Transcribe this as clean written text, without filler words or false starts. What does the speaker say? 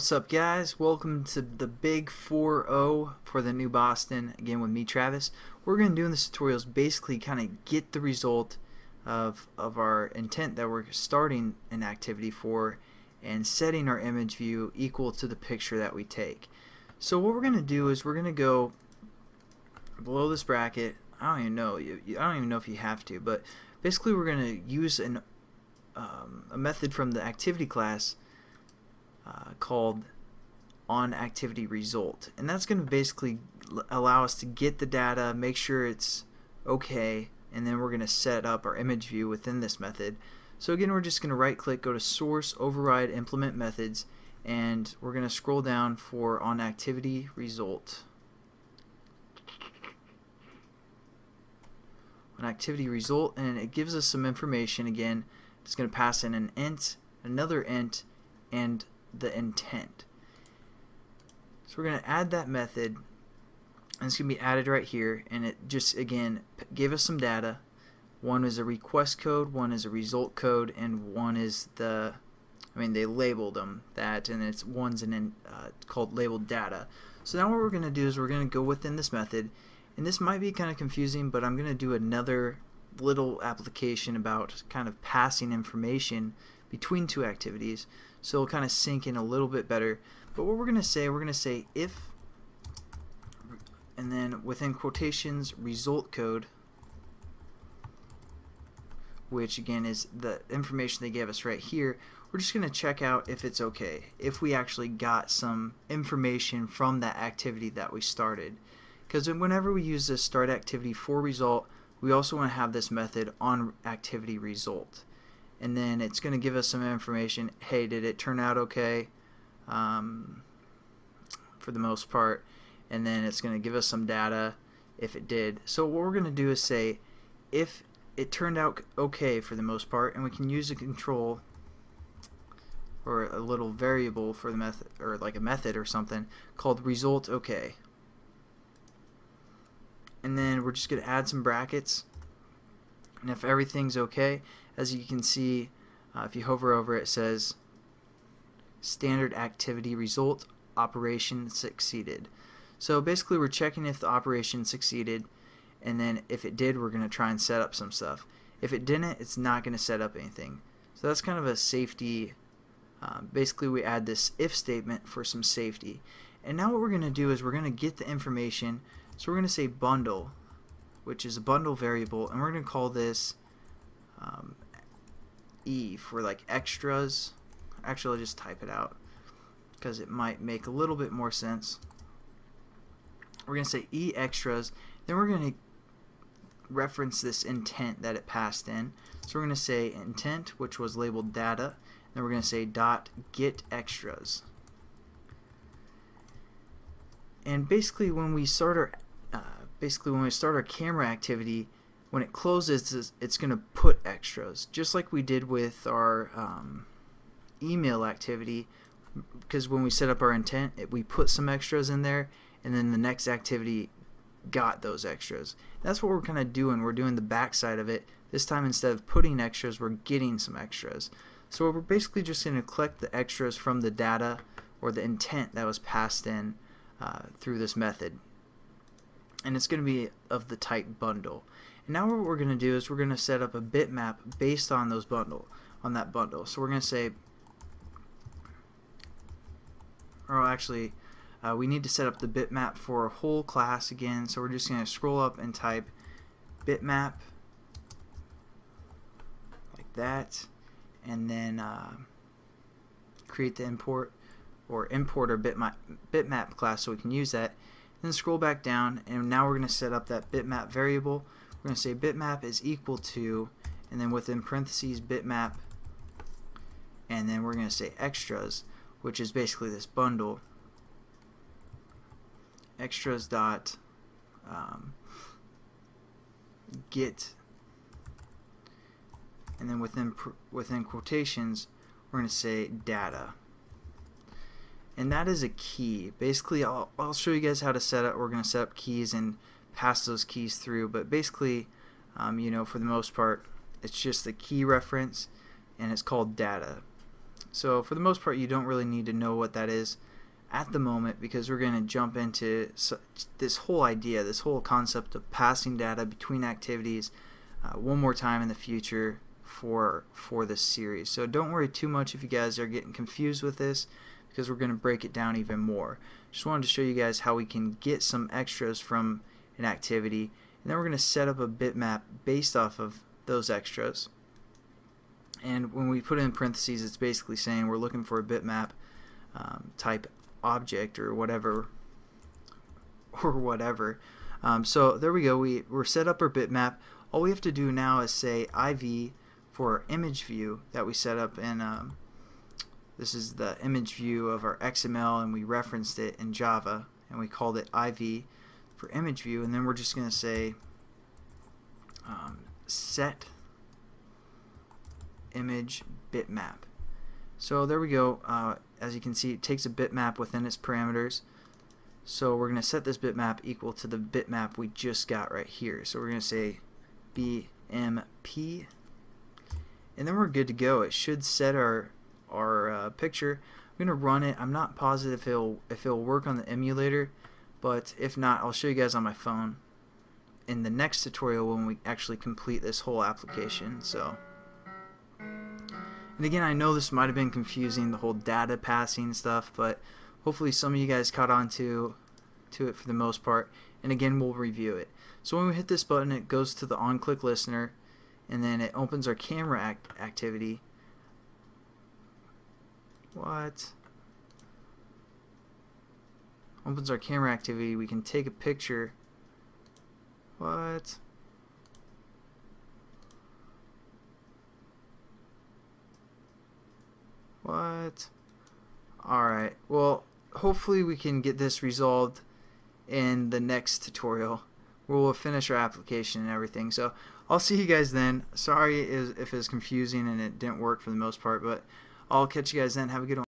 What's up, guys? Welcome to the Big 4-0 for the New Boston, again with me, Travis. What we're going to do in this tutorial is basically kind of get the result of our intent that we're starting an activity for and setting our image view equal to the picture that we take. So what we're going to do is we're going to go below this bracket. I don't even know if you have to, but basically we're going to use a method from the activity class called onActivityResult, and that's going to basically allow us to get the data, make sure it's okay, and then we're going to set up our image view within this method. So again, we're just going to right click, go to source, override, implement methods, and we're going to scroll down for onActivityResult. onActivityResult, and it gives us some information. Again, it's going to pass in an int, another int, and the intent. So we're going to add that method, and it's going to be added right here, and it just again gave us some data. One is a request code, one is a result code, and one is they labeled them that, and one's called labeled data. So now what we're going to do is we're going to go within this method, and this might be kind of confusing, but I'm going to do another little application about kind of passing information between two activities, so it'll kind of sink in a little bit better. But what we're going to say if, and then within quotations, result code, which again is the information they gave us right here. We're just going to check out if it's okay, if we actually got some information from that activity that we started. Because whenever we use this start activity for result, we also want to have this method on activity result. And then it's going to give us some information. Hey, did it turn out okay? For the most part. And then it's going to give us some data if it did. So what we're going to do is say if it turned out okay for the most part, and we can use a control or a little variable for the method, or like a method or something called result okay. And then we're just going to add some brackets, and if everything's okay, as you can see, if you hover over it, it says standard activity result, operation succeeded. So basically we're checking if the operation succeeded, and then if it did, we're going to try and set up some stuff. If it didn't, it's not going to set up anything. So that's kind of a safety. Basically we add this if statement for some safety. And now what we're going to do is we're going to get the information. So we're going to say bundle, which is a bundle variable, and we're going to call this E for like extras. Actually, I'll just type it out because it might make a little bit more sense. We're going to say E extras, then we're going to reference this intent that it passed in. So we're going to say intent, which was labeled data, then we're going to say dot get extras. And basically when we start our camera activity, when it closes, it's going to put extras, just like we did with our email activity. Because when we set up our intent, we put some extras in there, and then the next activity got those extras. That's what we're kind of doing. We're doing the backside of it. This time, instead of putting extras, we're getting some extras. So we're basically just going to collect the extras from the data or the intent that was passed in through this method. And it's going to be of the type bundle. And now what we're going to do is we're going to set up a bitmap based on that bundle. So we're going to say, or actually, we need to set up the bitmap for a whole class again. So we're just going to scroll up and type bitmap like that, and then create the import our bitmap class so we can use that. Then scroll back down, and now we're going to set up that bitmap variable. We're going to say bitmap is equal to, and then within parentheses bitmap, and then we're going to say extras, which is basically this bundle. Extras dot get, and then within quotations we're going to say data. And that is a key. Basically, I'll show you guys how to set up. We're going to set up keys and pass those keys through. But basically, for the most part, it's just the key reference, and it's called data. So for the most part, you don't really need to know what that is at the moment, because we're going to jump into this whole idea, this whole concept of passing data between activities one more time in the future for this series. So don't worry too much if you guys are getting confused with this, because we're going to break it down even more. Just wanted to show you guys how we can get some extras from an activity, and then we're going to set up a bitmap based off of those extras. And when we put it in parentheses, it's basically saying we're looking for a bitmap type object or whatever. So there we go. We're set up our bitmap. All we have to do now is say IV for our image view that we set up in. This is the image view of our XML, and we referenced it in Java, and we called it IV for image view. And then we're just going to say set image bitmap. So there we go. As you can see, it takes a bitmap within its parameters. So we're going to set this bitmap equal to the bitmap we just got right here. So we're going to say BMP, and then we're good to go. It should set our picture. I'm going to run it. I'm not positive if it'll work on the emulator, but if not, I'll show you guys on my phone in the next tutorial when we actually complete this whole application. So. And again, I know this might have been confusing, the whole data passing stuff, but hopefully some of you guys caught on to it for the most part. And again, we'll review it. So when we hit this button, it goes to the on-click listener, and then it opens our camera activity. What? Opens our camera activity. We can take a picture. What? What? Alright, well, hopefully we can get this resolved in the next tutorial where we'll finish our application and everything. So I'll see you guys then. Sorry if it was confusing and it didn't work for the most part, but I'll catch you guys then. Have a good one.